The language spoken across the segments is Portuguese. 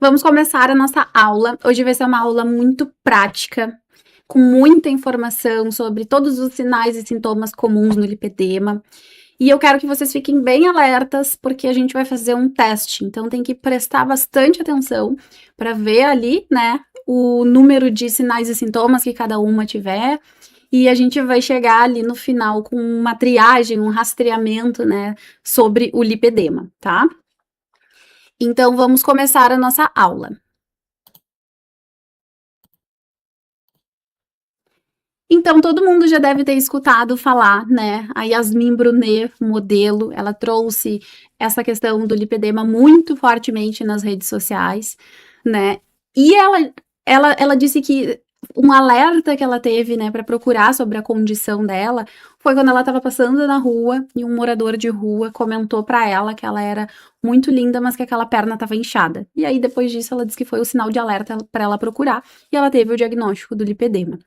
Vamos começar a nossa aula. Hoje vai ser uma aula muito prática, com muita informação sobre todos os sinais e sintomas comuns no lipedema. E eu quero que vocês fiquem bem alertas, porque a gente vai fazer um teste. Então tem que prestar bastante atenção para ver ali, né, o número de sinais e sintomas que cada uma tiver. E a gente vai chegar ali no final com uma triagem, um rastreamento, né, sobre o lipedema, tá? Então vamos começar a nossa aula. Então, todo mundo já deve ter escutado falar, né? A Yasmin Brunet, modelo, ela trouxe essa questão do lipedema muito fortemente nas redes sociais, né? E ela disse que um alerta que ela teve, né, para procurar sobre a condição dela foi quando ela estava passando na rua e um morador de rua comentou para ela que ela era muito linda, mas que aquela perna estava inchada. E aí, depois disso, ela disse que foi o sinal de alerta para ela procurar e ela teve o diagnóstico do lipedema.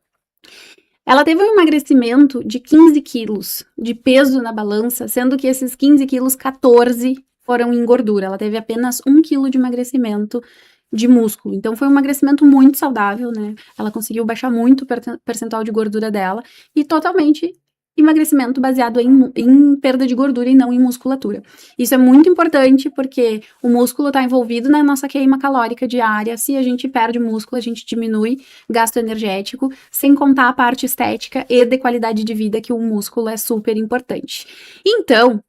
Ela teve um emagrecimento de 15 quilos de peso na balança, sendo que esses 15 quilos, 14 foram em gordura. Ela teve apenas 1 quilo de emagrecimento de músculo. Então, foi um emagrecimento muito saudável, né? Ela conseguiu baixar muito o percentual de gordura dela e totalmente emagrecimento baseado em perda de gordura e não em musculatura. Isso é muito importante porque o músculo está envolvido na nossa queima calórica diária. Se a gente perde músculo, a gente diminui gasto energético, sem contar a parte estética e de qualidade de vida, que o músculo é super importante. Então,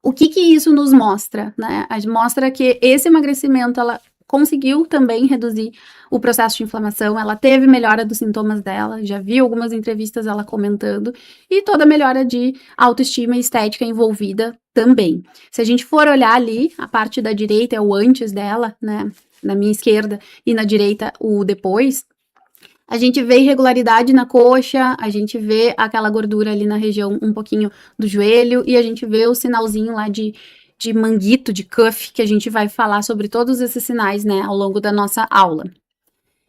o que isso nos mostra, né? Mostra que esse emagrecimento, ela conseguiu também reduzir o processo de inflamação, ela teve melhora dos sintomas dela, já vi algumas entrevistas ela comentando, e toda a melhora de autoestima e estética envolvida também. Se a gente for olhar ali, a parte da direita é o antes dela, né, na minha esquerda, e na direita o depois, a gente vê irregularidade na coxa, a gente vê aquela gordura ali na região um pouquinho do joelho, e a gente vê o sinalzinho lá de manguito, de cuff, que a gente vai falar sobre todos esses sinais, né, ao longo da nossa aula.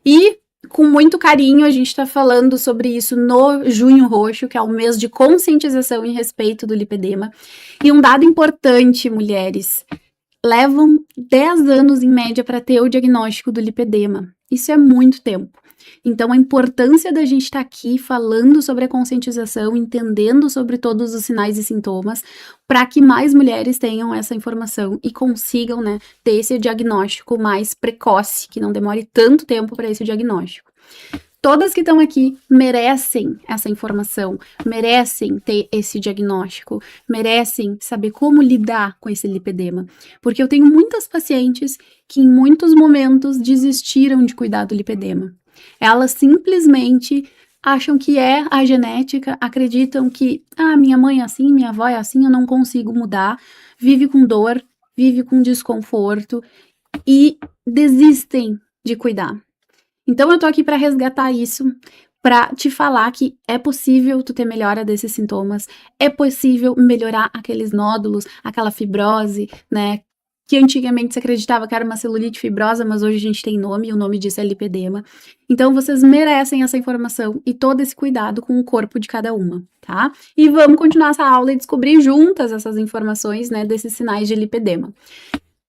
E, com muito carinho, a gente está falando sobre isso no Junho Roxo, que é o mês de conscientização e respeito do lipedema. E um dado importante, mulheres, levam 10 anos em média para ter o diagnóstico do lipedema. Isso é muito tempo. Então, a importância da gente estar aqui falando sobre a conscientização, entendendo sobre todos os sinais e sintomas, para que mais mulheres tenham essa informação e consigam, né, ter esse diagnóstico mais precoce, que não demore tanto tempo para esse diagnóstico. Todas que estão aqui merecem essa informação, merecem ter esse diagnóstico, merecem saber como lidar com esse lipedema. Porque eu tenho muitas pacientes que em muitos momentos desistiram de cuidar do lipedema. Elas simplesmente acham que é a genética, acreditam que, minha mãe é assim, minha avó é assim, eu não consigo mudar, vive com dor, vive com desconforto e desistem de cuidar. Então eu tô aqui para resgatar isso, para te falar que é possível tu ter melhora desses sintomas, é possível melhorar aqueles nódulos, aquela fibrose, né, que antigamente se acreditava que era uma celulite fibrosa, mas hoje a gente tem nome, e o nome disso é lipedema. Então vocês merecem essa informação e todo esse cuidado com o corpo de cada uma, tá? E vamos continuar essa aula e descobrir juntas essas informações, né, desses sinais de lipedema.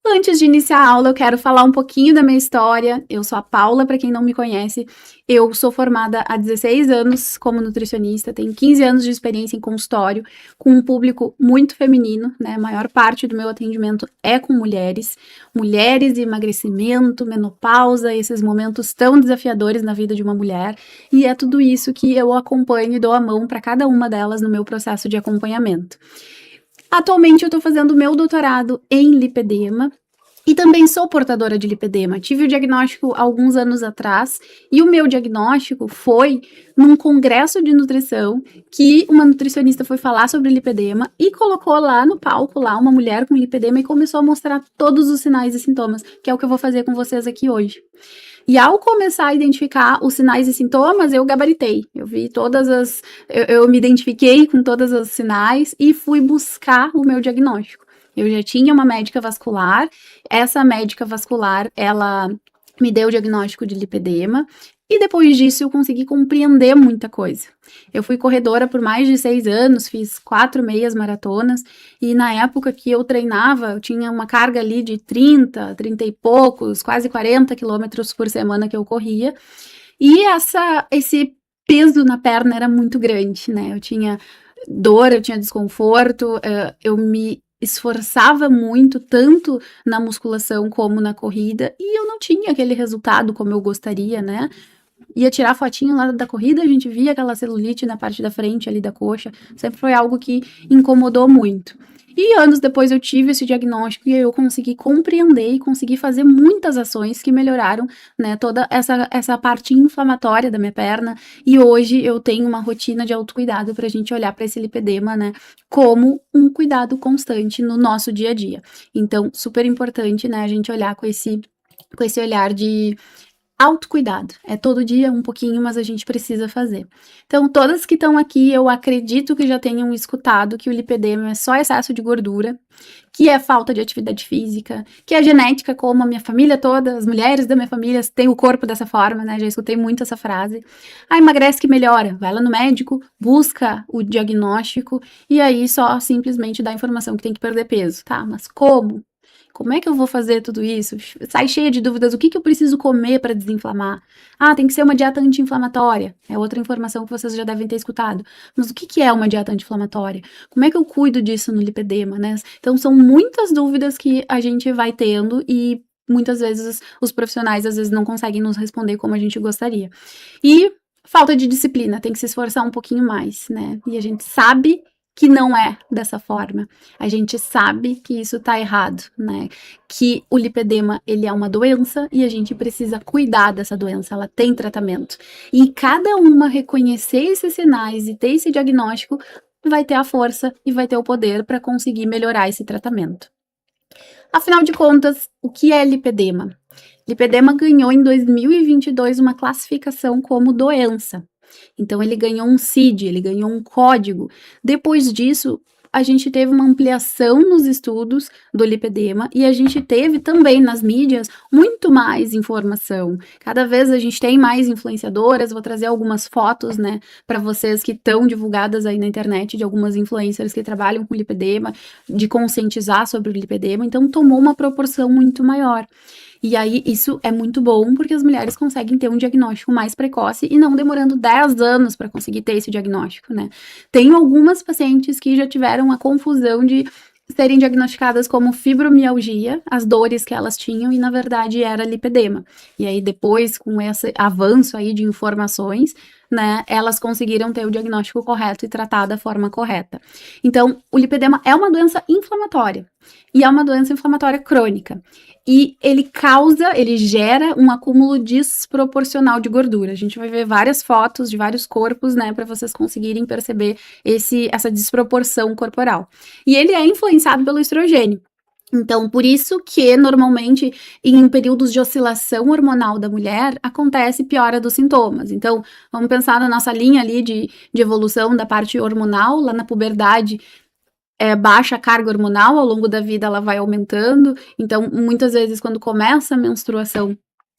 Antes de iniciar a aula, eu quero falar um pouquinho da minha história. Eu sou a Paula, para quem não me conhece. Eu sou formada há 16 anos como nutricionista, tenho 15 anos de experiência em consultório, com um público muito feminino, né? A maior parte do meu atendimento é com mulheres. Mulheres e emagrecimento, menopausa, esses momentos tão desafiadores na vida de uma mulher. E é tudo isso que eu acompanho e dou a mão para cada uma delas no meu processo de acompanhamento. Atualmente eu estou fazendo meu doutorado em lipedema e também sou portadora de lipedema. Tive o diagnóstico alguns anos atrás e o meu diagnóstico foi num congresso de nutrição que uma nutricionista foi falar sobre lipedema e colocou lá no palco lá uma mulher com lipedema e começou a mostrar todos os sinais e sintomas, que é o que eu vou fazer com vocês aqui hoje. E ao começar a identificar os sinais e sintomas, eu gabaritei. Eu vi todas as. Eu me identifiquei com todos os sinais e fui buscar o meu diagnóstico. Eu já tinha uma médica vascular, essa médica vascular, ela me deu o diagnóstico de lipedema. E depois disso eu consegui compreender muita coisa. Eu fui corredora por mais de 6 anos, fiz 4 meias maratonas, e na época que eu treinava, eu tinha uma carga ali de 30 e poucos, quase 40 quilômetros por semana que eu corria, e esse peso na perna era muito grande, né? Eu tinha dor, eu tinha desconforto, eu me esforçava muito, tanto na musculação como na corrida, e eu não tinha aquele resultado como eu gostaria, né? Ia tirar fotinho lá da corrida, a gente via aquela celulite na parte da frente ali da coxa, sempre foi algo que incomodou muito. E anos depois eu tive esse diagnóstico e eu consegui compreender e consegui fazer muitas ações que melhoraram, né, toda essa parte inflamatória da minha perna. E hoje eu tenho uma rotina de autocuidado para a gente olhar para esse lipedema, né, como um cuidado constante no nosso dia a dia. Então, super importante, né, a gente olhar com esse olhar de autocuidado. É todo dia um pouquinho, mas a gente precisa fazer. Então, todas que estão aqui, eu acredito que já tenham escutado que o lipedema é só excesso de gordura, que é falta de atividade física, que é genética, como a minha família toda, as mulheres da minha família têm o corpo dessa forma, né? Já escutei muito essa frase. Ah, emagrece que melhora. Vai lá no médico, busca o diagnóstico e aí só simplesmente dá a informação que tem que perder peso, tá? Mas como? Como é que eu vou fazer tudo isso? Sai cheia de dúvidas. O que eu preciso comer para desinflamar? Ah, tem que ser uma dieta anti-inflamatória. É outra informação que vocês já devem ter escutado. Mas o que é uma dieta anti-inflamatória? Como é que eu cuido disso no lipedema, né? Então, são muitas dúvidas que a gente vai tendo e muitas vezes os profissionais às vezes não conseguem nos responder como a gente gostaria. E falta de disciplina, tem que se esforçar um pouquinho mais, né? E a gente sabe que não é dessa forma. A gente sabe que isso tá errado, né? Que o lipedema, ele é uma doença e a gente precisa cuidar dessa doença, ela tem tratamento. E cada uma reconhecer esses sinais e ter esse diagnóstico vai ter a força e vai ter o poder para conseguir melhorar esse tratamento. Afinal de contas, o que é lipedema? Lipedema ganhou em 2022 uma classificação como doença. Então ele ganhou um CID, ele ganhou um código. Depois disso, a gente teve uma ampliação nos estudos do lipedema e a gente teve também nas mídias muito mais informação. Cada vez a gente tem mais influenciadoras, vou trazer algumas fotos, né, para vocês que estão divulgadas aí na internet de algumas influencers que trabalham com lipedema, de conscientizar sobre o lipedema, então tomou uma proporção muito maior. E aí, isso é muito bom, porque as mulheres conseguem ter um diagnóstico mais precoce e não demorando 10 anos para conseguir ter esse diagnóstico, né? Tenho algumas pacientes que já tiveram a confusão de serem diagnosticadas como fibromialgia, as dores que elas tinham, e na verdade era lipedema. E aí, depois, com esse avanço aí de informações, né, elas conseguiram ter o diagnóstico correto e tratar da forma correta. Então, o lipedema é uma doença inflamatória, e é uma doença inflamatória crônica. E ele gera um acúmulo desproporcional de gordura. A gente vai ver várias fotos de vários corpos, né, para vocês conseguirem perceber essa desproporção corporal. E ele é influenciado pelo estrogênio. Então, por isso que normalmente em períodos de oscilação hormonal da mulher acontece piora dos sintomas. Então, vamos pensar na nossa linha ali de evolução da parte hormonal, lá na puberdade. Baixa a carga hormonal, ao longo da vida ela vai aumentando, então muitas vezes quando começa a menstruação,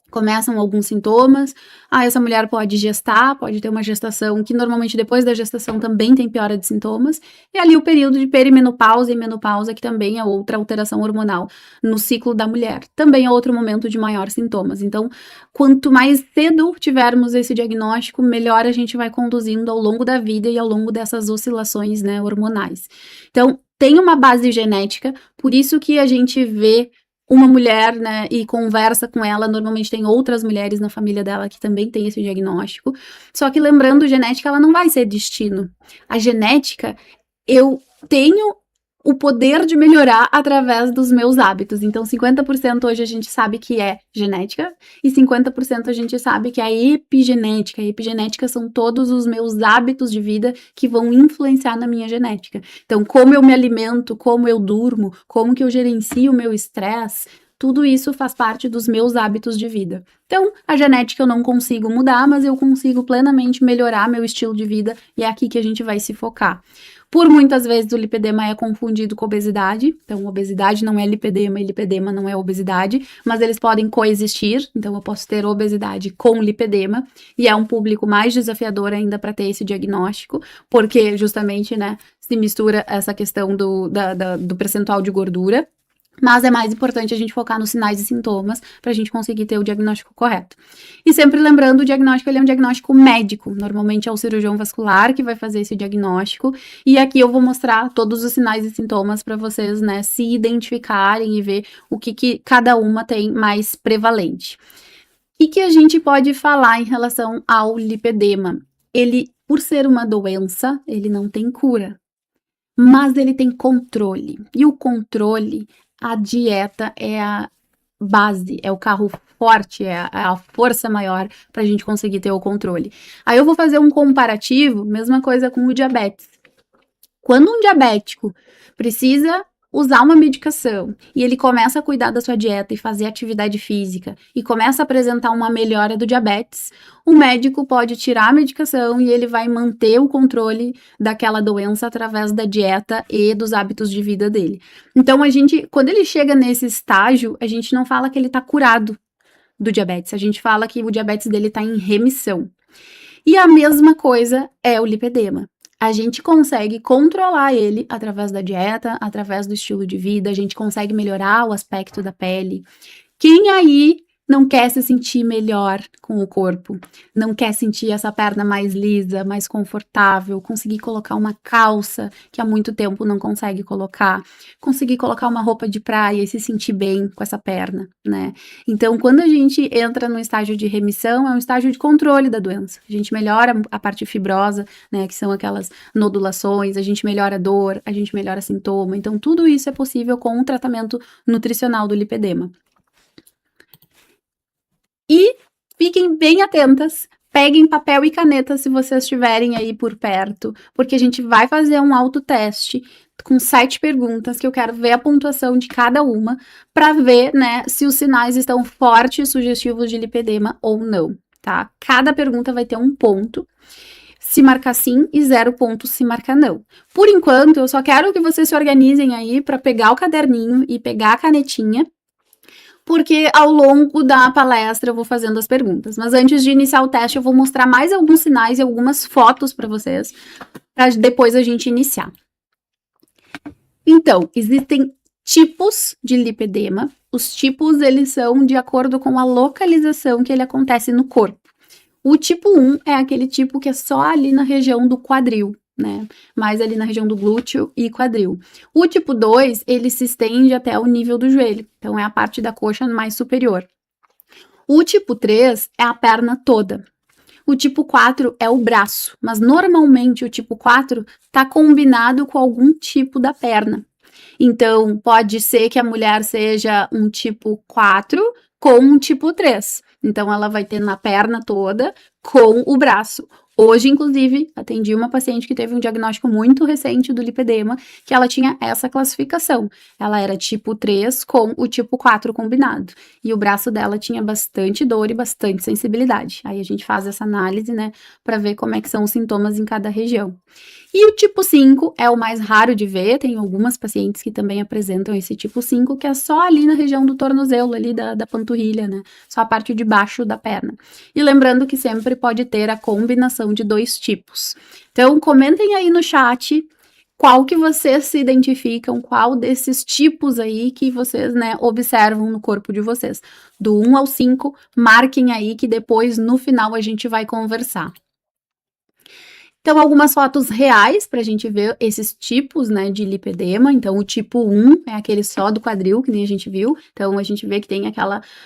começam alguns sintomas, essa mulher pode gestar, pode ter uma gestação que normalmente depois da gestação também tem piora de sintomas, e ali o período de perimenopausa e menopausa, que também é outra alteração hormonal no ciclo da mulher, também é outro momento de maior sintomas. Então, quanto mais cedo tivermos esse diagnóstico, melhor a gente vai conduzindo ao longo da vida e ao longo dessas oscilações, né, hormonais. Então, tem uma base genética, por isso que a gente vê uma mulher, né, e conversa com ela, normalmente tem outras mulheres na família dela que também tem esse diagnóstico, só que lembrando, genética, ela não vai ser destino. A genética, eu tenho o poder de melhorar através dos meus hábitos. Então, 50% hoje a gente sabe que é genética e 50% a gente sabe que é epigenética. A epigenética são todos os meus hábitos de vida que vão influenciar na minha genética. Então, como eu me alimento, como eu durmo, como que eu gerencio o meu estresse, tudo isso faz parte dos meus hábitos de vida. Então, a genética eu não consigo mudar, mas eu consigo plenamente melhorar meu estilo de vida e é aqui que a gente vai se focar. Por muitas vezes o lipedema é confundido com obesidade, então obesidade não é lipedema e lipedema não é obesidade, mas eles podem coexistir, então eu posso ter obesidade com lipedema, e é um público mais desafiador ainda para ter esse diagnóstico, porque justamente, né, se mistura essa questão do percentual de gordura. Mas é mais importante a gente focar nos sinais e sintomas para a gente conseguir ter o diagnóstico correto. E sempre lembrando, o diagnóstico ele é um diagnóstico médico. Normalmente é o cirurgião vascular que vai fazer esse diagnóstico. E aqui eu vou mostrar todos os sinais e sintomas para vocês, né, se identificarem e ver o que cada uma tem mais prevalente. O que a gente pode falar em relação ao lipedema? Ele, por ser uma doença, ele não tem cura, mas ele tem controle. E o controle, a dieta é a base, é o carro forte, é a força maior para a gente conseguir ter o controle. Aí eu vou fazer um comparativo, mesma coisa com o diabetes. Quando um diabético precisa usar uma medicação e ele começa a cuidar da sua dieta e fazer atividade física e começa a apresentar uma melhora do diabetes, o médico pode tirar a medicação e ele vai manter o controle daquela doença através da dieta e dos hábitos de vida dele. Então, quando ele chega nesse estágio, a gente não fala que ele está curado do diabetes, a gente fala que o diabetes dele está em remissão. E a mesma coisa é o lipedema. A gente consegue controlar ele através da dieta, através do estilo de vida, a gente consegue melhorar o aspecto da pele. Quem aí não quer se sentir melhor com o corpo, não quer sentir essa perna mais lisa, mais confortável, conseguir colocar uma calça que há muito tempo não consegue colocar, conseguir colocar uma roupa de praia e se sentir bem com essa perna, né? Então, quando a gente entra no estágio de remissão, é um estágio de controle da doença. A gente melhora a parte fibrosa, né, que são aquelas nodulações, a gente melhora a dor, a gente melhora sintoma. Então, tudo isso é possível com um tratamento nutricional do lipedema. E fiquem bem atentas, peguem papel e caneta se vocês estiverem aí por perto, porque a gente vai fazer um autoteste com 7 perguntas que eu quero ver a pontuação de cada uma para ver, né, se os sinais estão fortes e sugestivos de lipedema ou não, tá? Cada pergunta vai ter um ponto se marcar sim e 0 pontos se marcar não. Por enquanto, eu só quero que vocês se organizem aí para pegar o caderninho e pegar a canetinha, porque ao longo da palestra eu vou fazendo as perguntas. Mas antes de iniciar o teste, eu vou mostrar mais alguns sinais e algumas fotos para vocês, para depois a gente iniciar. Então, existem tipos de lipedema. Os tipos, eles são de acordo com a localização que ele acontece no corpo. O tipo 1 é aquele tipo que é só ali na região do quadril, né? Mais ali na região do glúteo e quadril. O tipo 2, ele se estende até o nível do joelho, então é a parte da coxa mais superior. O tipo 3 é a perna toda. O tipo 4 é o braço, mas normalmente o tipo 4 está combinado com algum tipo da perna. Então, pode ser que a mulher seja um tipo 4 com um tipo 3. Então, ela vai ter na perna toda com o braço. Hoje, inclusive, atendi uma paciente que teve um diagnóstico muito recente do lipedema, que ela tinha essa classificação. Ela era tipo 3 com o tipo 4 combinado. E o braço dela tinha bastante dor e bastante sensibilidade. Aí a gente faz essa análise, né, para ver como é que são os sintomas em cada região. E o tipo 5 é o mais raro de ver, tem algumas pacientes que também apresentam esse tipo 5, que é só ali na região do tornozelo, ali da panturrilha, né? Só a parte de baixo da perna. E lembrando que sempre pode ter a combinação de 2 tipos. Então, comentem aí no chat qual que vocês se identificam, qual desses tipos aí que vocês, né, observam no corpo de vocês. Do 1 ao 5, marquem aí que depois, no final, a gente vai conversar. Então, algumas fotos reais para a gente ver esses tipos, né, de lipedema. Então, o tipo 1 é aquele só do quadril, que nem a gente viu. Então, a gente vê que tem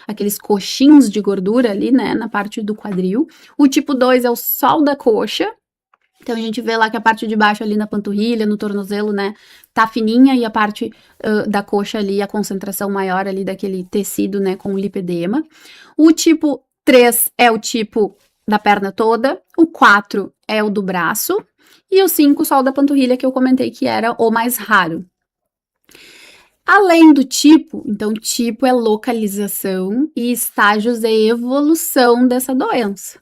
aqueles coxinhos de gordura ali, né, na parte do quadril. O tipo 2 é o só da coxa. Então, a gente vê lá que a parte de baixo ali na panturrilha, no tornozelo, né, tá fininha e a parte da coxa ali, a concentração maior ali daquele tecido, né, com lipedema. O tipo 3 é o tipo da perna toda, o 4 é o do braço, e o 5 só o da panturrilha, que eu comentei que era o mais raro. Além do tipo, então tipo é localização e estágios de evolução dessa doença.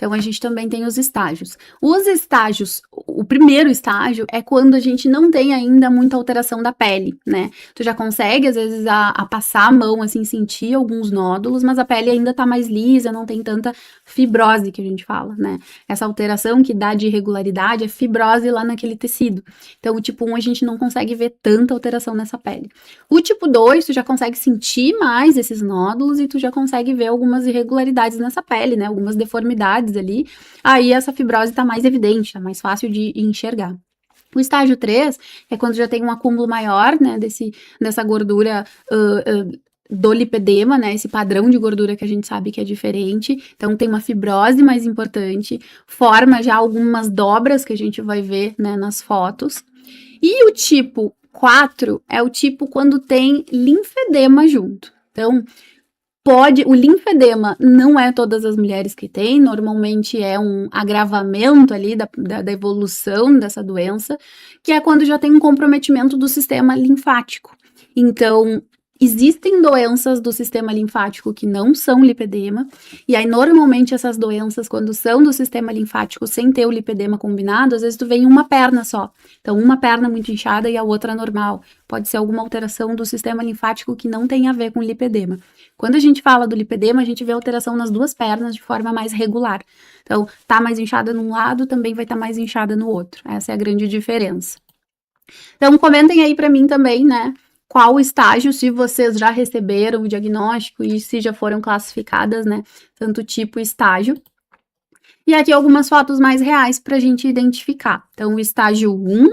Então, a gente também tem os estágios. Os estágios, o primeiro estágio é quando a gente não tem ainda muita alteração da pele, né? Tu já consegue, às vezes, a passar a mão, assim, sentir alguns nódulos, mas a pele ainda tá mais lisa, não tem tanta fibrose que a gente fala, né? Essa alteração que dá de irregularidade é fibrose lá naquele tecido. Então, o tipo 1 a gente não consegue ver tanta alteração nessa pele. O tipo 2, tu já consegue sentir mais esses nódulos e tu já consegue ver algumas irregularidades nessa pele, né? Algumas deformidades ali. Aí essa fibrose tá mais evidente, tá mais fácil de enxergar. O estágio 3 é quando já tem um acúmulo maior, né, dessa gordura do lipedema, né, esse padrão de gordura que a gente sabe que é diferente, então tem uma fibrose mais importante, forma já algumas dobras que a gente vai ver, né, nas fotos. E o tipo 4 é o tipo quando tem linfedema junto. Então, o linfedema não é todas as mulheres que têm, normalmente é um agravamento ali da evolução dessa doença, que é quando já tem um comprometimento do sistema linfático. Então, existem doenças do sistema linfático que não são lipedema, e aí normalmente essas doenças, quando são do sistema linfático sem ter o lipedema combinado, às vezes tu vê em uma perna só. Então, uma perna muito inchada e a outra normal. Pode ser alguma alteração do sistema linfático que não tem a ver com lipedema. Quando a gente fala do lipedema, a gente vê alteração nas duas pernas de forma mais regular. Então, tá mais inchada num lado, também vai estar mais inchada no outro. Essa é a grande diferença. Então, comentem aí para mim também, né? Qual estágio, se vocês já receberam o diagnóstico e se já foram classificadas, né? Tanto tipo e estágio. E aqui algumas fotos mais reais para a gente identificar. Então, o estágio 1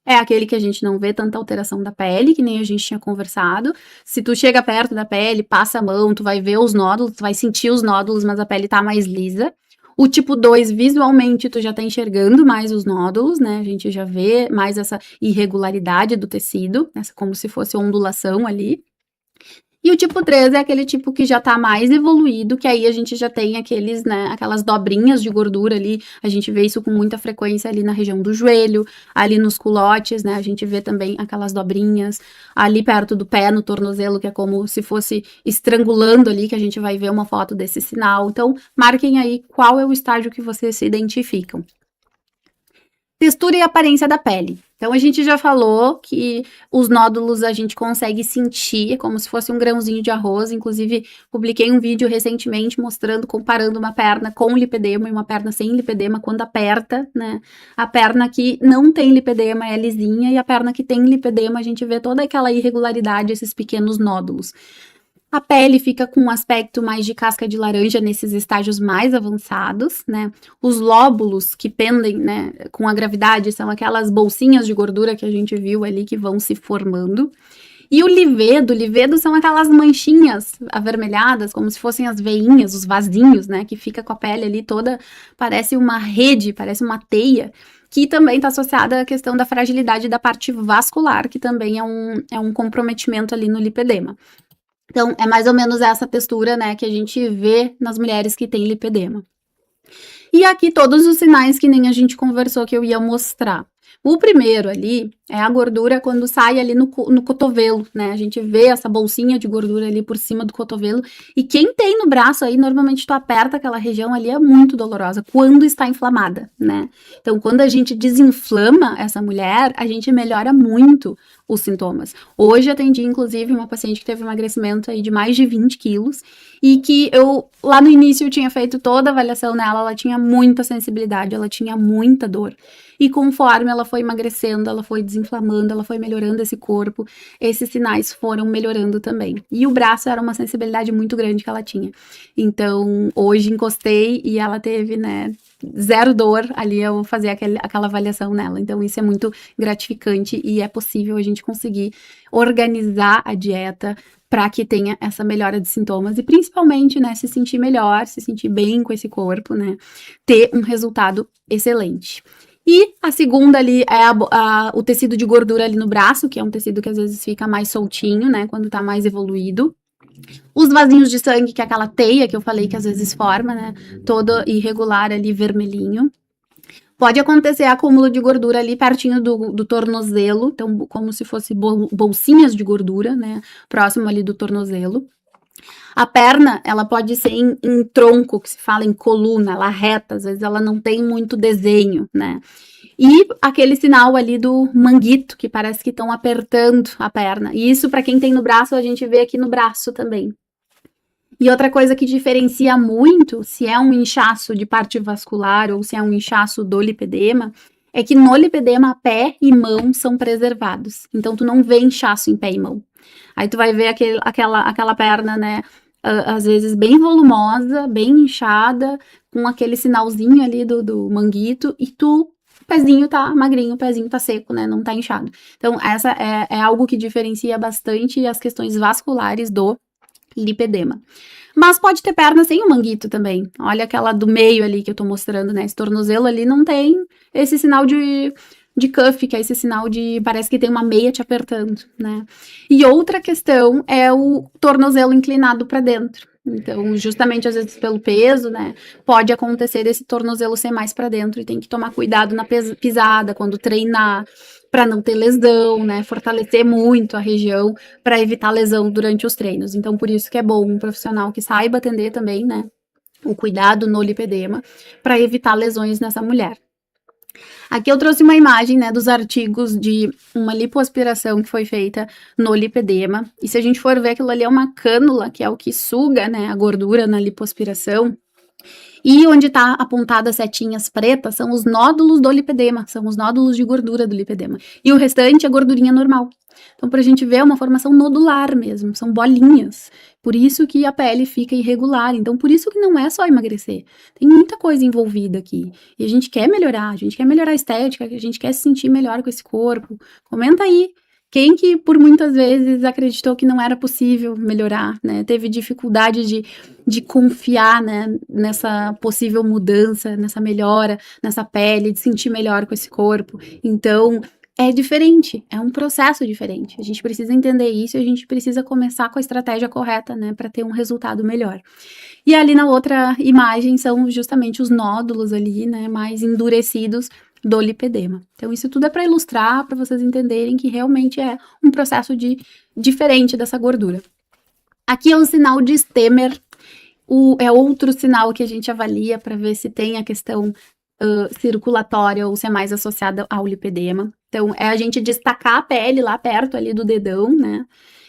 é aquele que a gente não vê tanta alteração da pele, que nem a gente tinha conversado. Se tu chega perto da pele, passa a mão, tu vai ver os nódulos, tu vai sentir os nódulos, mas a pele tá mais lisa. O tipo 2, visualmente, tu já tá enxergando mais os nódulos, né? A gente já vê mais essa irregularidade do tecido, como se fosse ondulação ali. E o tipo 3 é aquele tipo que já tá mais evoluído, que aí a gente já tem aqueles, né, aquelas dobrinhas de gordura ali, a gente vê isso com muita frequência ali na região do joelho, ali nos culotes, né, a gente vê também aquelas dobrinhas ali perto do pé, no tornozelo, que é como se fosse estrangulando ali, que a gente vai ver uma foto desse sinal. Então, marquem aí qual é o estágio que vocês se identificam. Textura e aparência da pele. Então, a gente já falou que os nódulos a gente consegue sentir, como se fosse um grãozinho de arroz. Inclusive, publiquei um vídeo recentemente mostrando, comparando uma perna com lipedema e uma perna sem lipedema, quando aperta, né? A perna que não tem lipedema é lisinha e a perna que tem lipedema a gente vê toda aquela irregularidade, esses pequenos nódulos. A pele fica com um aspecto mais de casca de laranja nesses estágios mais avançados, né? Os lóbulos que pendem, né, com a gravidade são aquelas bolsinhas de gordura que a gente viu ali que vão se formando. E o livedo são aquelas manchinhas avermelhadas, como se fossem as veinhas, os vasinhos, né, que fica com a pele ali toda, parece uma rede, parece uma teia, que também está associada à questão da fragilidade da parte vascular, que também é um comprometimento ali no lipedema. Então, é mais ou menos essa textura, né, que a gente vê nas mulheres que têm lipedema. E aqui todos os sinais que nem a gente conversou que eu ia mostrar. O primeiro ali é a gordura quando sai ali no cotovelo, né? A gente vê essa bolsinha de gordura ali por cima do cotovelo. E quem tem no braço aí, normalmente tu aperta aquela região ali, é muito dolorosa quando está inflamada, né? Então, quando a gente desinflama essa mulher, a gente melhora muito os sintomas. Hoje atendi, inclusive, uma paciente que teve um emagrecimento aí de mais de 20 quilos e que eu, lá no início, eu tinha feito toda a avaliação nela, ela tinha muita sensibilidade, ela tinha muita dor. E conforme ela foi emagrecendo, ela foi desinflamando, ela foi melhorando esse corpo, esses sinais foram melhorando também. E o braço era uma sensibilidade muito grande que ela tinha. Então, hoje encostei e ela teve, né, zero dor ali ao fazer aquela avaliação nela. Então, isso é muito gratificante e é possível a gente conseguir organizar a dieta para que tenha essa melhora de sintomas e principalmente, né, se sentir melhor, se sentir bem com esse corpo, né, ter um resultado excelente. E a segunda ali é o tecido de gordura ali no braço, que é um tecido que às vezes fica mais soltinho, né, quando tá mais evoluído. Os vasinhos de sangue, que é aquela teia que eu falei que às vezes forma, né, todo irregular ali, vermelhinho. Pode acontecer acúmulo de gordura ali pertinho do tornozelo, então como se fosse bolsinhas de gordura, né, próximo ali do tornozelo. A perna, ela pode ser em tronco, que se fala em coluna, ela reta, às vezes ela não tem muito desenho, né? E aquele sinal ali do manguito, que parece que estão apertando a perna. E isso, para quem tem no braço, a gente vê aqui no braço também. E outra coisa que diferencia muito se é um inchaço de parte vascular ou se é um inchaço do lipedema, é que no lipedema pé e mão são preservados. Então tu não vê inchaço em pé e mão. Aí tu vai ver aquela perna, né, às vezes bem volumosa, bem inchada, com aquele sinalzinho ali do manguito, e o pezinho tá magrinho, o pezinho tá seco, né, não tá inchado. Então essa é algo que diferencia bastante as questões vasculares do lipedema. Mas pode ter perna sem o manguito também. Olha aquela do meio ali que eu tô mostrando, né? Esse tornozelo ali não tem esse sinal de cuff, que é esse sinal de parece que tem uma meia te apertando, né? E outra questão é o tornozelo inclinado para dentro. Então, justamente às vezes pelo peso, né, pode acontecer desse tornozelo ser mais para dentro e tem que tomar cuidado na pisada, quando treinar, para não ter lesão, né, fortalecer muito a região para evitar lesão durante os treinos. Então, por isso que é bom um profissional que saiba atender também, né, o cuidado no lipedema para evitar lesões nessa mulher. Aqui eu trouxe uma imagem, né, dos artigos de uma lipoaspiração que foi feita no lipedema. E se a gente for ver, aquilo ali é uma cânula, que é o que suga, né, a gordura na lipoaspiração. E onde está apontada as setinhas pretas são os nódulos do lipedema, são os nódulos de gordura do lipedema. E o restante é gordurinha normal. Então, para a gente ver, é uma formação nodular mesmo, são bolinhas. Por isso que a pele fica irregular. Então, por isso que não é só emagrecer. Tem muita coisa envolvida aqui. E a gente quer melhorar, a gente quer melhorar a estética, a gente quer se sentir melhor com esse corpo. Comenta aí. Quem que por muitas vezes acreditou que não era possível melhorar, né? Teve dificuldade de confiar, né, nessa possível mudança, nessa melhora, nessa pele, de sentir melhor com esse corpo. Então, é diferente, é um processo diferente. A gente precisa entender isso e a gente precisa começar com a estratégia correta, né, para ter um resultado melhor. E ali na outra imagem são justamente os nódulos ali, né, mais endurecidos do lipedema. Então, isso tudo é para ilustrar, para vocês entenderem que realmente é um processo diferente dessa gordura. Aqui é um sinal de Stemmer, é outro sinal que a gente avalia para ver se tem a questão circulatória ou se é mais associada ao lipedema. Então, é a gente destacar a pele lá perto ali do dedão, né?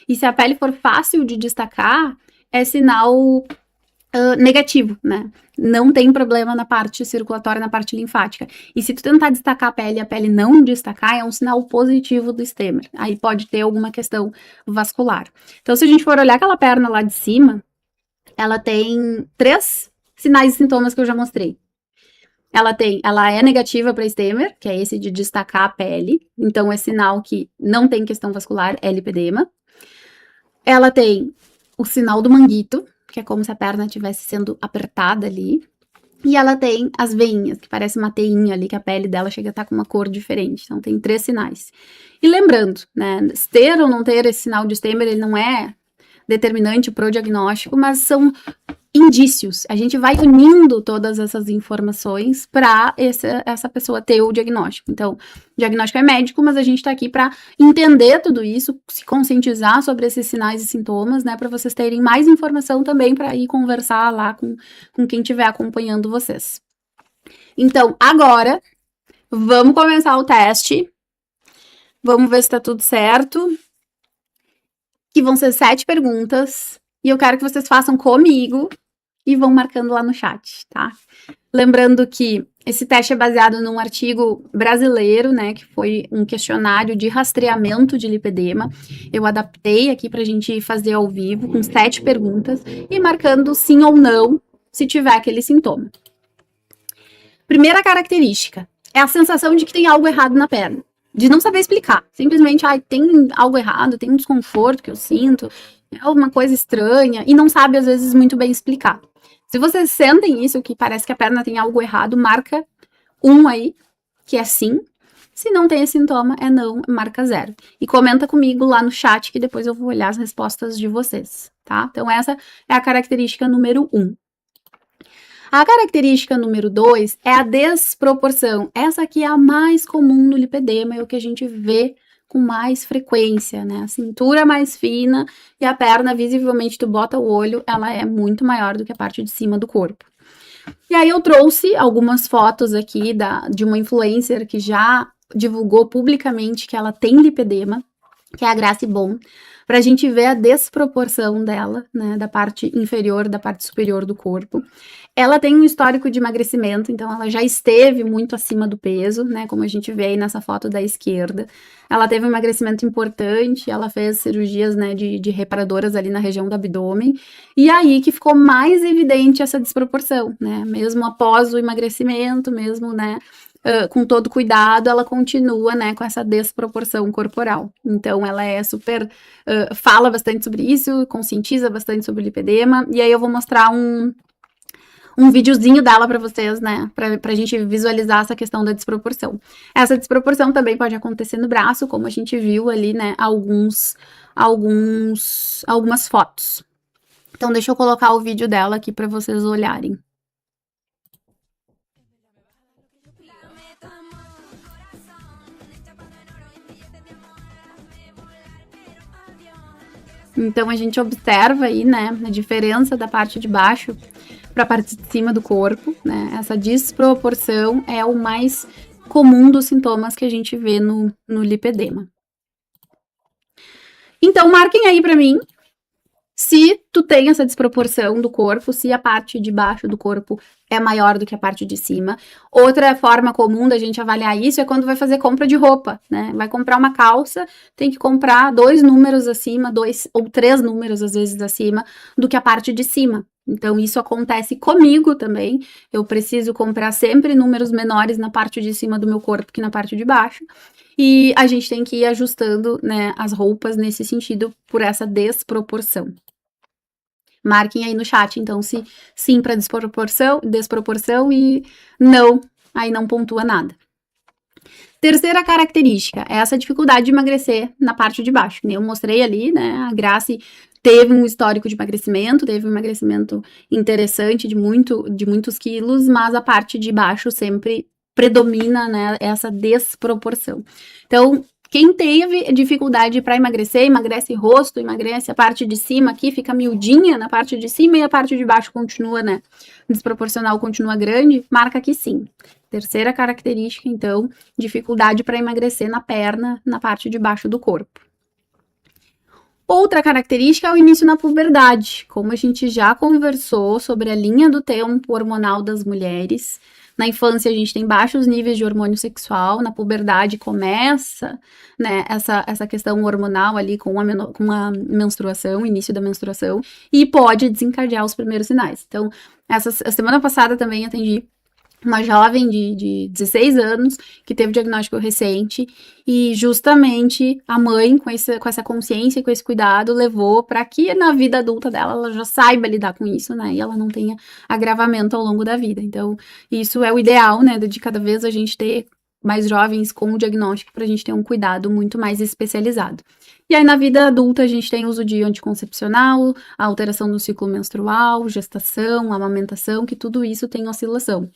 E se a pele for fácil de destacar, é sinal negativo, né? Não tem problema na parte circulatória, na parte linfática. E se tu tentar destacar a pele e a pele não destacar, é um sinal positivo do Stemmer. Aí pode ter alguma questão vascular. Então, se a gente for olhar aquela perna lá de cima, ela tem 3 sinais e sintomas que eu já mostrei. Ela é negativa para Stemmer, que é esse de destacar a pele. Então, é sinal que não tem questão vascular, é lipedema. Ela tem o sinal do manguito, que é como se a perna estivesse sendo apertada ali. E ela tem as veinhas, que parece uma teinha ali, que a pele dela chega a estar com uma cor diferente. Então, tem 3 sinais. E lembrando, né, ter ou não ter esse sinal de Stemmer, ele não é determinante para o diagnóstico, mas são indícios. A gente vai unindo todas essas informações para essa pessoa ter o diagnóstico. Então, o diagnóstico é médico, mas a gente está aqui para entender tudo isso, se conscientizar sobre esses sinais e sintomas, né, para vocês terem mais informação também para ir conversar lá com quem estiver acompanhando vocês. Então, agora, vamos começar o teste. Vamos ver se está tudo certo. Que vão ser 7 perguntas. E eu quero que vocês façam comigo e vão marcando lá no chat, tá? Lembrando que esse teste é baseado num artigo brasileiro, né, que foi um questionário de rastreamento de lipedema. Eu adaptei aqui pra gente fazer ao vivo, com 7 perguntas, e marcando sim ou não, se tiver aquele sintoma. Primeira característica, é a sensação de que tem algo errado na perna. De não saber explicar. Simplesmente, tem algo errado, tem um desconforto que eu sinto, é alguma coisa estranha, e não sabe, às vezes, muito bem explicar. Se vocês sentem isso, que parece que a perna tem algo errado, marca 1 aí, que é sim. Se não tem esse sintoma, é não, marca 0. E comenta comigo lá no chat, que depois eu vou olhar as respostas de vocês, tá? Então, essa é a característica número 1. A característica número 2 é a desproporção. Essa aqui é a mais comum no lipedema, é o que a gente vê com mais frequência, né? A cintura mais fina e a perna, visivelmente, tu bota o olho, ela é muito maior do que a parte de cima do corpo. E aí eu trouxe algumas fotos aqui de uma influencer que já divulgou publicamente que ela tem lipedema, que é a Grace Bon, para a gente ver a desproporção dela, né, da parte inferior, da parte superior do corpo. Ela tem um histórico de emagrecimento, então ela já esteve muito acima do peso, né, como a gente vê aí nessa foto da esquerda. Ela teve um emagrecimento importante, ela fez cirurgias, né, de reparadoras ali na região do abdômen, e aí que ficou mais evidente essa desproporção, né, mesmo após o emagrecimento, mesmo, né, com todo cuidado, ela continua, né, com essa desproporção corporal. Então, ela é super, fala bastante sobre isso, conscientiza bastante sobre o lipedema, e aí eu vou mostrar um videozinho dela para vocês, né, pra gente visualizar essa questão da desproporção. Essa desproporção também pode acontecer no braço, como a gente viu ali, né, algumas fotos. Então, deixa eu colocar o vídeo dela aqui para vocês olharem. Então, a gente observa aí, né, a diferença da parte de baixo para a parte de cima do corpo, né? Essa desproporção é o mais comum dos sintomas que a gente vê no lipedema. Então, marquem aí para mim se tu tem essa desproporção do corpo, se a parte de baixo do corpo é maior do que a parte de cima. Outra forma comum da gente avaliar isso é quando vai fazer compra de roupa, né? Vai comprar uma calça, tem que comprar 2 números acima, 2 ou 3 números às vezes acima do que a parte de cima. Então, isso acontece comigo também. Eu preciso comprar sempre números menores na parte de cima do meu corpo que na parte de baixo. E a gente tem que ir ajustando, né, as roupas nesse sentido por essa desproporção. Marquem aí no chat, então, se sim para desproporção e não, aí não pontua nada. Terceira característica é essa dificuldade de emagrecer na parte de baixo. Eu mostrei ali, né, a Grace teve um histórico de emagrecimento, teve um emagrecimento interessante de muitos quilos, mas a parte de baixo sempre predomina, né, essa desproporção. Então, quem teve dificuldade para emagrecer, emagrece rosto, emagrece a parte de cima aqui, fica miudinha na parte de cima e a parte de baixo continua, né, desproporcional, continua grande, marca que sim. Terceira característica, então, dificuldade para emagrecer na perna, na parte de baixo do corpo. Outra característica é o início na puberdade, como a gente já conversou sobre a linha do tempo hormonal das mulheres. Na infância a gente tem baixos níveis de hormônio sexual, na puberdade começa, né, essa questão hormonal ali com a menstruação, início da menstruação, e pode desencadear os primeiros sinais. Então, a semana passada também atendi uma jovem de 16 anos que teve diagnóstico recente e justamente a mãe com essa consciência e com esse cuidado levou para que na vida adulta dela ela já saiba lidar com isso, né, e ela não tenha agravamento ao longo da vida. Então, isso é o ideal, né, de cada vez a gente ter mais jovens com o diagnóstico para a gente ter um cuidado muito mais especializado. E aí, na vida adulta, a gente tem uso de anticoncepcional, a alteração do ciclo menstrual, gestação, amamentação, que tudo isso tem oscilação.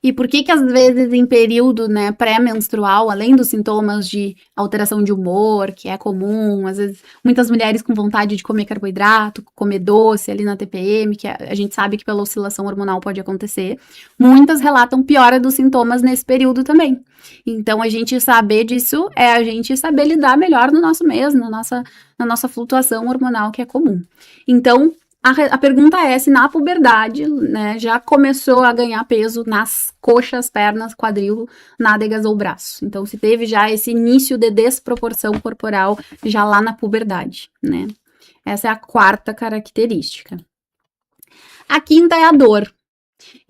E por que às vezes em período, né, pré-menstrual, além dos sintomas de alteração de humor, que é comum, às vezes muitas mulheres com vontade de comer carboidrato, comer doce ali na TPM, que a gente sabe que pela oscilação hormonal pode acontecer, muitas relatam piora dos sintomas nesse período também. Então, a gente saber disso é a gente saber lidar melhor no nosso mês, na nossa flutuação hormonal que é comum. Então, a pergunta é se na puberdade, né, já começou a ganhar peso nas coxas, pernas, quadril, nádegas ou braço. Então, se teve já esse início de desproporção corporal já lá na puberdade, né? Essa é a quarta característica. A quinta é a dor.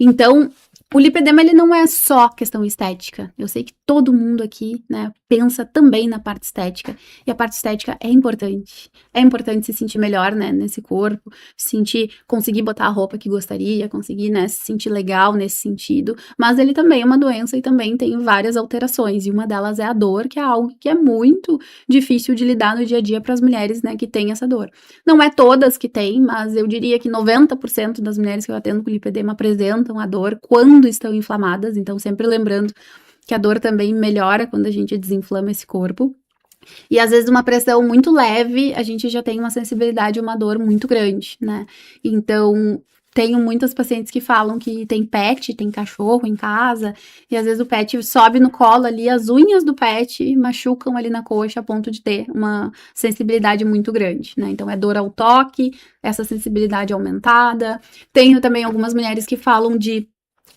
Então, o lipedema, ele não é só questão estética. Eu sei que todo mundo aqui, né, pensa também na parte estética. E a parte estética é importante. É importante se sentir melhor, né, nesse corpo, conseguir botar a roupa que gostaria, conseguir, né, se sentir legal nesse sentido. Mas ele também é uma doença e também tem várias alterações. E uma delas é a dor, que é algo que é muito difícil de lidar no dia a dia para as mulheres, né, que têm essa dor. Não é todas que têm, mas eu diria que 90% das mulheres que eu atendo com lipedema apresentam a dor quando estão inflamadas, então sempre lembrando que a dor também melhora quando a gente desinflama esse corpo. E às vezes uma pressão muito leve, a gente já tem uma sensibilidade, uma dor muito grande, né? Então, tenho muitas pacientes que falam que tem pet, tem cachorro em casa, e às vezes o pet sobe no colo ali, as unhas do pet machucam ali na coxa a ponto de ter uma sensibilidade muito grande, né? Então, é dor ao toque, essa sensibilidade aumentada. Tenho também algumas mulheres que falam de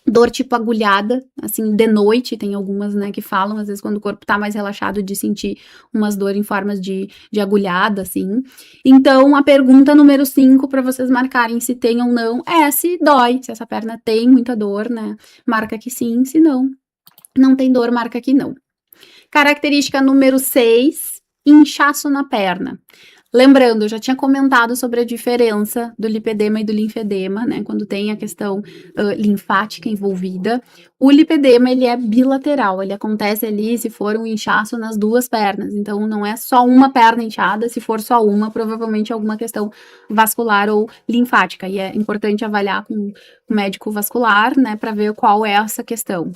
dor tipo agulhada, assim, de noite, tem algumas, né, que falam, às vezes, quando o corpo tá mais relaxado, de sentir umas dor em formas de agulhada, assim. Então, a pergunta número 5, para vocês marcarem se tem ou não, é se dói, se essa perna tem muita dor, né, marca que sim, se não, não tem dor, marca que não. Característica número 6, inchaço na perna. Lembrando, eu já tinha comentado sobre a diferença do lipedema e do linfedema, né? Quando tem a questão linfática envolvida. O lipedema, ele é bilateral, ele acontece ali se for um inchaço nas duas pernas. Então, não é só uma perna inchada, se for só uma, provavelmente alguma questão vascular ou linfática. E é importante avaliar com o médico vascular, né, para ver qual é essa questão.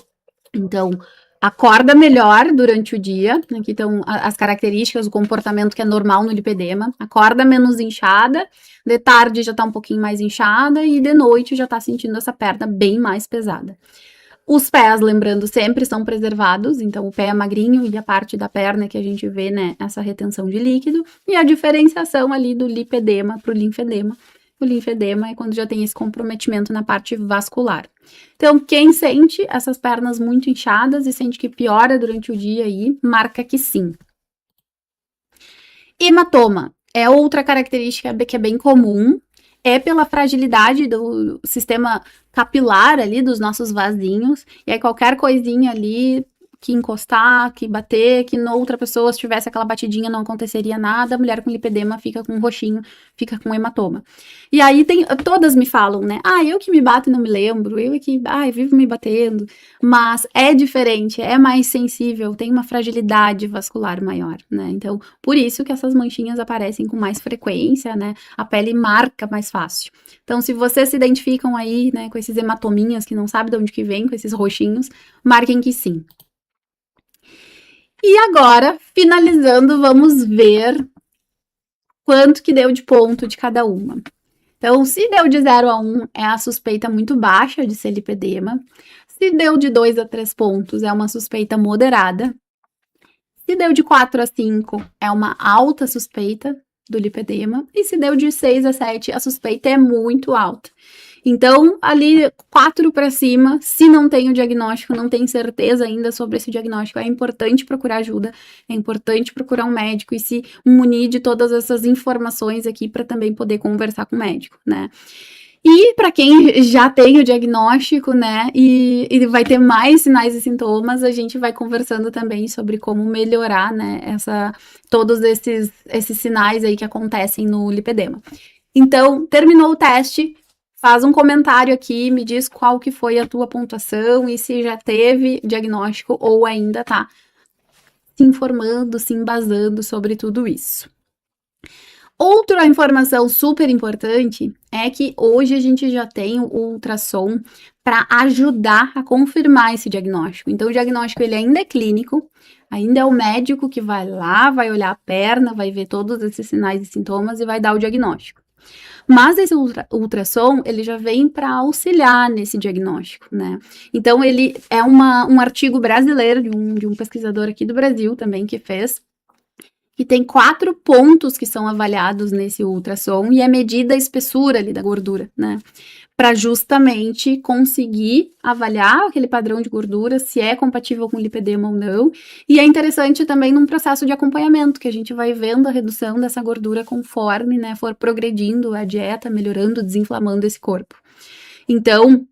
Então, acorda melhor durante o dia, aqui estão as características, o comportamento que é normal no lipedema, acorda menos inchada, de tarde já tá um pouquinho mais inchada e de noite já tá sentindo essa perna bem mais pesada. Os pés, lembrando, sempre são preservados, então o pé é magrinho e a parte da perna que a gente vê, né, essa retenção de líquido, e a diferenciação ali do lipedema para o linfedema. O linfedema é quando já tem esse comprometimento na parte vascular. Então, quem sente essas pernas muito inchadas e sente que piora durante o dia aí, marca que sim. Hematoma é outra característica que é bem comum, é pela fragilidade do sistema capilar ali dos nossos vasinhos, e aí qualquer coisinha ali que encostar, que bater, que outra pessoa, se tivesse aquela batidinha, não aconteceria nada, a mulher com lipedema fica com um roxinho, fica com hematoma. E aí todas me falam, né, eu que me bato e não me lembro, eu que, vivo me batendo, mas é diferente, é mais sensível, tem uma fragilidade vascular maior, né, então, por isso que essas manchinhas aparecem com mais frequência, né, a pele marca mais fácil. Então, se vocês se identificam aí, né, com esses hematominhas que não sabe de onde que vem, com esses roxinhos, marquem que sim. E agora, finalizando, vamos ver quanto que deu de ponto de cada uma. Então, se deu de 0 a 1, é a suspeita muito baixa de ser lipedema. Se deu de 2 a 3 pontos, é uma suspeita moderada. Se deu de 4 a 5, é uma alta suspeita do lipedema. E se deu de 6 a 7, a suspeita é muito alta. Então, ali 4 para cima, se não tem o diagnóstico, não tem certeza ainda sobre esse diagnóstico, é importante procurar ajuda, é importante procurar um médico e se munir de todas essas informações aqui para também poder conversar com o médico, né? E para quem já tem o diagnóstico, né, e vai ter mais sinais e sintomas, a gente vai conversando também sobre como melhorar, né, todos esses sinais aí que acontecem no lipedema. Então, terminou o teste, faz um comentário aqui, me diz qual que foi a tua pontuação e se já teve diagnóstico ou ainda tá se informando, se embasando sobre tudo isso. Outra informação super importante é que hoje a gente já tem o ultrassom para ajudar a confirmar esse diagnóstico. Então, o diagnóstico ele ainda é clínico, ainda é o médico que vai lá, vai olhar a perna, vai ver todos esses sinais e sintomas e vai dar o diagnóstico. Mas esse ultrassom, ele já vem para auxiliar nesse diagnóstico, né? Então, ele é um artigo brasileiro de um pesquisador aqui do Brasil também que fez, que tem 4 pontos que são avaliados nesse ultrassom e é medida a espessura ali da gordura, né? Para justamente conseguir avaliar aquele padrão de gordura, se é compatível com lipedema ou não. E é interessante também num processo de acompanhamento, que a gente vai vendo a redução dessa gordura conforme, né, for progredindo a dieta, melhorando, desinflamando esse corpo. Então,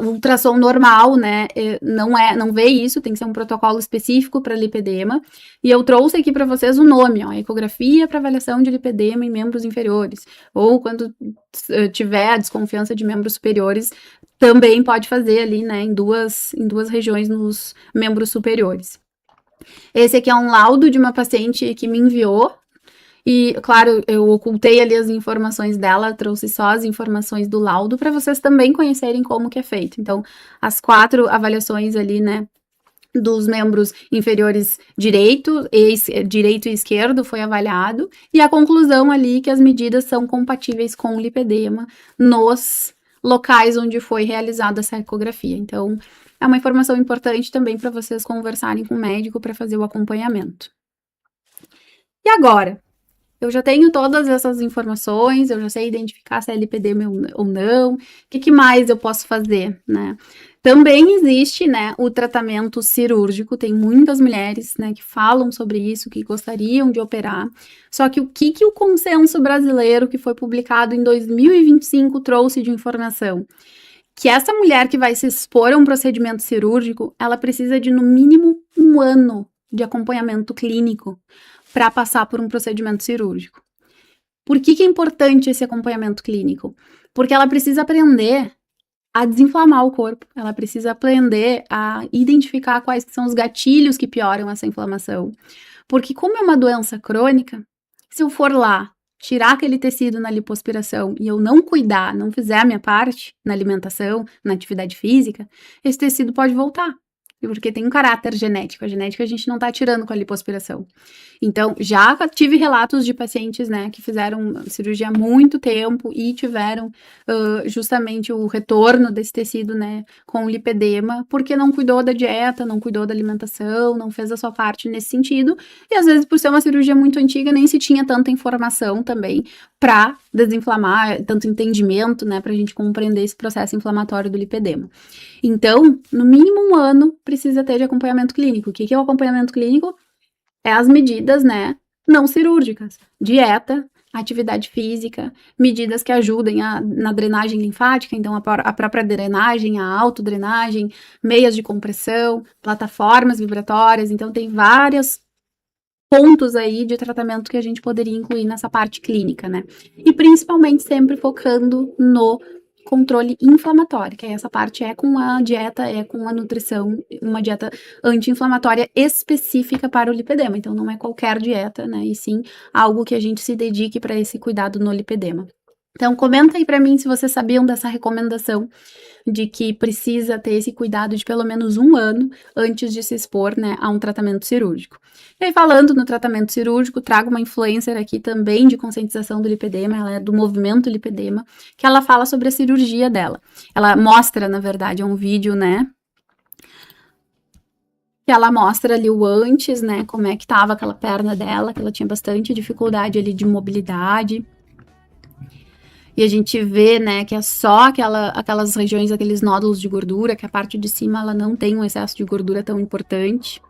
ultrassom normal, né, não vê isso, tem que ser um protocolo específico para lipedema, e eu trouxe aqui para vocês o nome, ó, ecografia para avaliação de lipedema em membros inferiores, ou quando tiver a desconfiança de membros superiores, também pode fazer ali, né, em duas regiões nos membros superiores. Esse aqui é um laudo de uma paciente que me enviou, e, claro, eu ocultei ali as informações dela, trouxe só as informações do laudo para vocês também conhecerem como que é feito. Então, as 4 avaliações ali, né, dos membros inferiores direito e esquerdo foi avaliado, e a conclusão ali que as medidas são compatíveis com o lipedema nos locais onde foi realizada essa ecografia. Então, é uma informação importante também para vocês conversarem com o médico para fazer o acompanhamento. E agora? Eu já tenho todas essas informações, eu já sei identificar se é lipedema ou não, o que mais eu posso fazer, né? Também existe, né, o tratamento cirúrgico, tem muitas mulheres, né, que falam sobre isso, que gostariam de operar, só que o que o consenso brasileiro, que foi publicado em 2025, trouxe de informação? Que essa mulher que vai se expor a um procedimento cirúrgico, ela precisa de no mínimo 1 ano de acompanhamento clínico para passar por um procedimento cirúrgico. Por que é importante esse acompanhamento clínico? Porque ela precisa aprender a desinflamar o corpo, ela precisa aprender a identificar quais são os gatilhos que pioram essa inflamação. Porque como é uma doença crônica, se eu for lá tirar aquele tecido na lipoaspiração e eu não cuidar, não fizer a minha parte na alimentação, na atividade física, esse tecido pode voltar. Porque tem um caráter genético. A genética a gente não tá tirando com a lipoaspiração. Então, já tive relatos de pacientes, né, que fizeram cirurgia há muito tempo e tiveram justamente o retorno desse tecido, né, com lipedema, porque não cuidou da dieta, não cuidou da alimentação, não fez a sua parte nesse sentido. E às vezes, por ser uma cirurgia muito antiga, nem se tinha tanta informação também para desinflamar, tanto entendimento, né, pra gente compreender esse processo inflamatório do lipedema. Então, no mínimo 1 ano precisa ter de acompanhamento clínico. O que é o acompanhamento clínico? É as medidas, né, não cirúrgicas, dieta, atividade física, medidas que ajudem na drenagem linfática, então a própria drenagem, a autodrenagem, meias de compressão, plataformas vibratórias, então tem vários pontos aí de tratamento que a gente poderia incluir nessa parte clínica, né? E principalmente sempre focando no controle inflamatório, que essa parte é com a dieta, é com a nutrição, uma dieta anti-inflamatória específica para o lipedema. Então, não é qualquer dieta, né? E sim algo que a gente se dedique para esse cuidado no lipedema. Então, comenta aí para mim se vocês sabiam dessa recomendação de que precisa ter esse cuidado de pelo menos 1 ano antes de se expor, né, a um tratamento cirúrgico. E aí, falando no tratamento cirúrgico, trago uma influencer aqui também de conscientização do lipedema, ela é do movimento lipedema, que ela fala sobre a cirurgia dela. Ela mostra, na verdade, é um vídeo, né, que ela mostra ali o antes, né, como é que tava aquela perna dela, que ela tinha bastante dificuldade ali de mobilidade. E a gente vê, né, que é só aquelas regiões, aqueles nódulos de gordura, que a parte de cima ela não tem um excesso de gordura tão importante.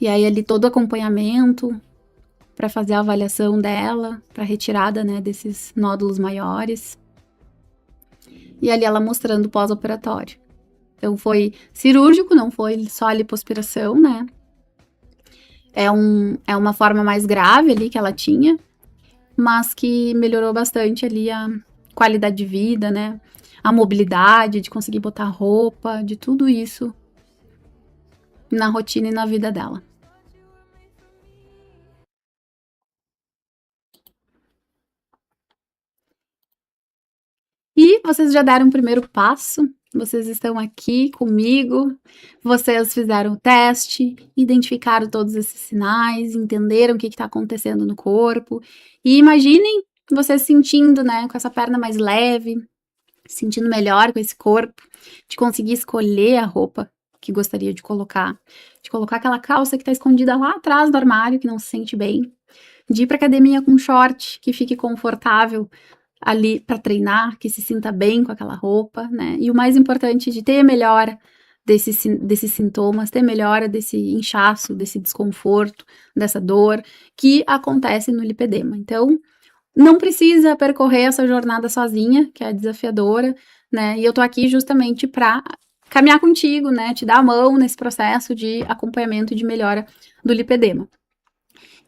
E aí ali todo o acompanhamento para fazer a avaliação dela, para retirada, né, desses nódulos maiores. E ali ela mostrando pós-operatório. Então foi cirúrgico, não foi só a lipoaspiração, né? É uma forma mais grave ali que ela tinha, mas que melhorou bastante ali a qualidade de vida, né? A mobilidade, de conseguir botar roupa, de tudo isso na rotina e na vida dela. E vocês já deram o primeiro passo, vocês estão aqui comigo, vocês fizeram o teste, identificaram todos esses sinais, entenderam o que está acontecendo no corpo, e imaginem vocês sentindo, né, com essa perna mais leve, sentindo melhor com esse corpo, de conseguir escolher a roupa que gostaria de colocar aquela calça que está escondida lá atrás do armário, que não se sente bem, de ir para academia com short que fique confortável ali para treinar, que se sinta bem com aquela roupa, né? E o mais importante, de ter melhora desses sintomas, ter melhora desse inchaço, desse desconforto, dessa dor que acontece no lipedema. Então, não precisa percorrer essa jornada sozinha, que é desafiadora, né? E eu tô aqui justamente para caminhar contigo, né? Te dar a mão nesse processo de acompanhamento e de melhora do lipedema.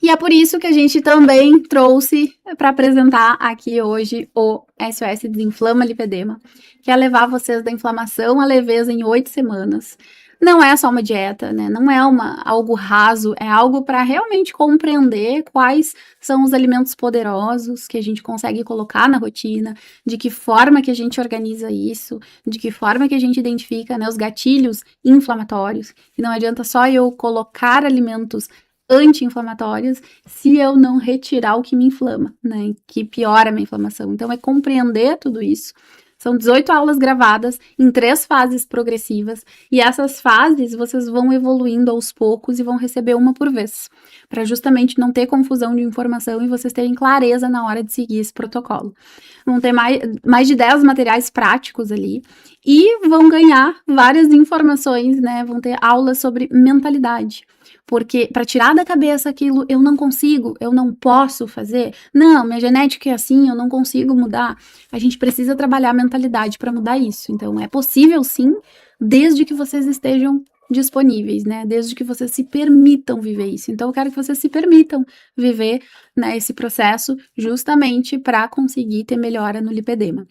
E é por isso que a gente também trouxe para apresentar aqui hoje o SOS Desinflama Lipedema, que é levar vocês da inflamação à leveza em 8 semanas, Não é só uma dieta, né? Não é algo raso, é algo para realmente compreender quais são os alimentos poderosos que a gente consegue colocar na rotina, de que forma que a gente organiza isso, de que forma que a gente identifica, né, os gatilhos inflamatórios. E não adianta só eu colocar alimentos anti-inflamatórios se eu não retirar o que me inflama, né? Que piora a minha inflamação. Então é compreender tudo isso. São 18 aulas gravadas em 3 fases progressivas, e essas fases vocês vão evoluindo aos poucos e vão receber uma por vez, para justamente não ter confusão de informação e vocês terem clareza na hora de seguir esse protocolo. Vão ter mais de 10 materiais práticos ali e vão ganhar várias informações, né? Vão ter aulas sobre mentalidade. Porque para tirar da cabeça aquilo, eu não consigo, eu não posso fazer, não, minha genética é assim, eu não consigo mudar. A gente precisa trabalhar a mentalidade para mudar isso. Então, é possível sim, desde que vocês estejam disponíveis, né? Desde que vocês se permitam viver isso. Então, eu quero que vocês se permitam viver, né, esse processo justamente para conseguir ter melhora no lipedema.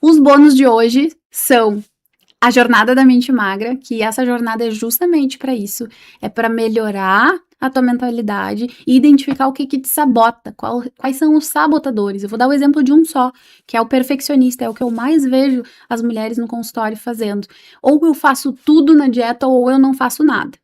Os bônus de hoje são a jornada da mente magra, que essa jornada é justamente para isso, é para melhorar a tua mentalidade e identificar o que te sabota, quais são os sabotadores. Eu vou dar o exemplo de um só, que é o perfeccionista, é o que eu mais vejo as mulheres no consultório fazendo. Ou eu faço tudo na dieta ou eu não faço nada.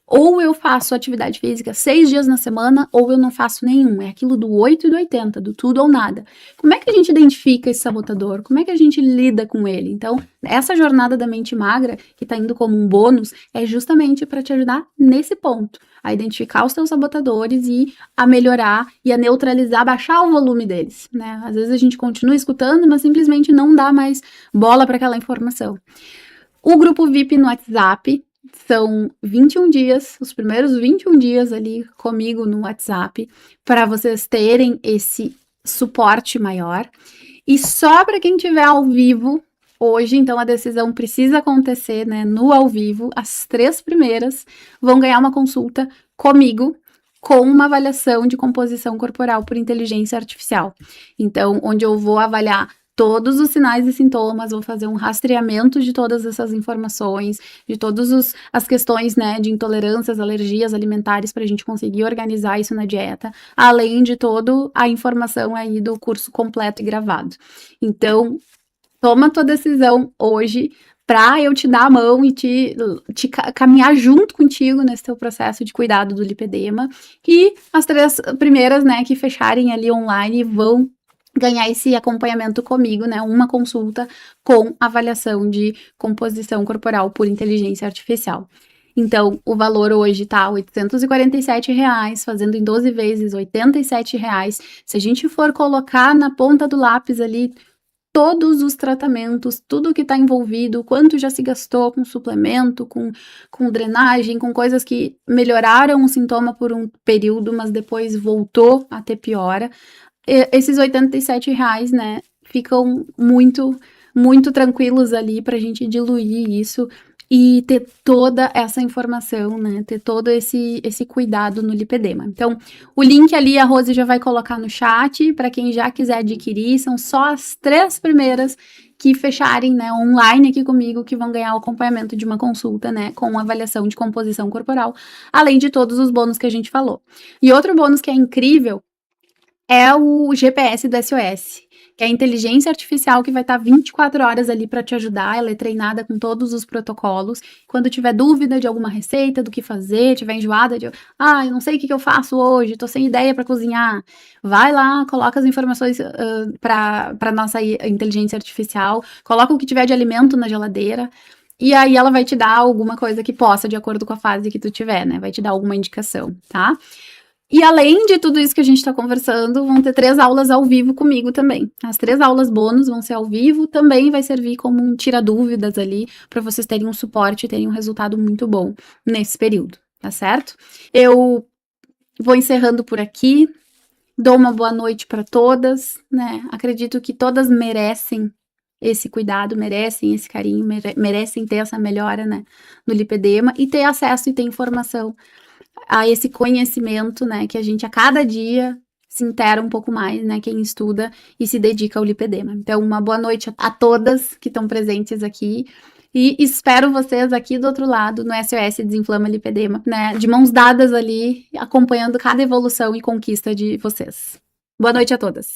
Ou eu faço atividade física 6 dias na semana, ou eu não faço nenhum. É aquilo do 8 e do 80, do tudo ou nada. Como é que a gente identifica esse sabotador? Como é que a gente lida com ele? Então, essa jornada da mente magra, que tá indo como um bônus, é justamente para te ajudar nesse ponto. A identificar os teus sabotadores e a melhorar e a neutralizar, baixar o volume deles, né? Às vezes a gente continua escutando, mas simplesmente não dá mais bola para aquela informação. O grupo VIP no WhatsApp, são 21 dias, os primeiros 21 dias ali comigo no WhatsApp, para vocês terem esse suporte maior. E só para quem estiver ao vivo hoje, então a decisão precisa acontecer, né, no ao vivo. As 3 primeiras vão ganhar uma consulta comigo, com uma avaliação de composição corporal por inteligência artificial. Então, onde eu vou avaliar todos os sinais e sintomas, vou fazer um rastreamento de todas essas informações, de todas as questões, né, de intolerâncias, alergias alimentares, para a gente conseguir organizar isso na dieta, além de toda a informação aí do curso completo e gravado. Então, toma tua decisão hoje para eu te dar a mão e te caminhar junto contigo nesse teu processo de cuidado do lipedema. E as 3 primeiras, né, que fecharem ali online vão ganhar esse acompanhamento comigo, né? Uma consulta com avaliação de composição corporal por inteligência artificial. Então, o valor hoje tá R$ 847, fazendo em 12 vezes R$ 87. Se a gente for colocar na ponta do lápis ali todos os tratamentos, tudo que está envolvido, quanto já se gastou com suplemento, com drenagem, com coisas que melhoraram o sintoma por um período, mas depois voltou a ter piora, esses R$ 87, né, ficam muito, muito tranquilos ali pra gente diluir isso e ter toda essa informação, né, ter todo esse cuidado no lipedema. Então, o link ali a Rose já vai colocar no chat para quem já quiser adquirir, são só as 3 primeiras que fecharem, né, online aqui comigo, que vão ganhar o acompanhamento de uma consulta, né, com avaliação de composição corporal, além de todos os bônus que a gente falou. E outro bônus que é incrível é o GPS do SOS, que é a inteligência artificial que vai estar 24 horas ali para te ajudar. Ela é treinada com todos os protocolos. Quando tiver dúvida de alguma receita, do que fazer, tiver enjoada de, eu não sei o que eu faço hoje, tô sem ideia para cozinhar, vai lá, coloca as informações para nossa inteligência artificial, coloca o que tiver de alimento na geladeira. E aí ela vai te dar alguma coisa que possa, de acordo com a fase que tu tiver, né? Vai te dar alguma indicação, tá? E além de tudo isso que a gente está conversando, vão ter 3 aulas ao vivo comigo também. As 3 aulas bônus vão ser ao vivo, também vai servir como um tira-dúvidas ali, para vocês terem um suporte e terem um resultado muito bom nesse período, tá certo? Eu vou encerrando por aqui, dou uma boa noite para todas, né? Acredito que todas merecem esse cuidado, merecem esse carinho, merecem ter essa melhora, né, no lipedema e ter acesso e ter informação a esse conhecimento, né, que a gente a cada dia se intera um pouco mais, né, quem estuda e se dedica ao lipedema. Então, uma boa noite a todas que estão presentes aqui E espero vocês aqui do outro lado, no SOS Desinflama Lipedema, né? De mãos dadas ali, acompanhando cada evolução e conquista de vocês. Boa noite a todas.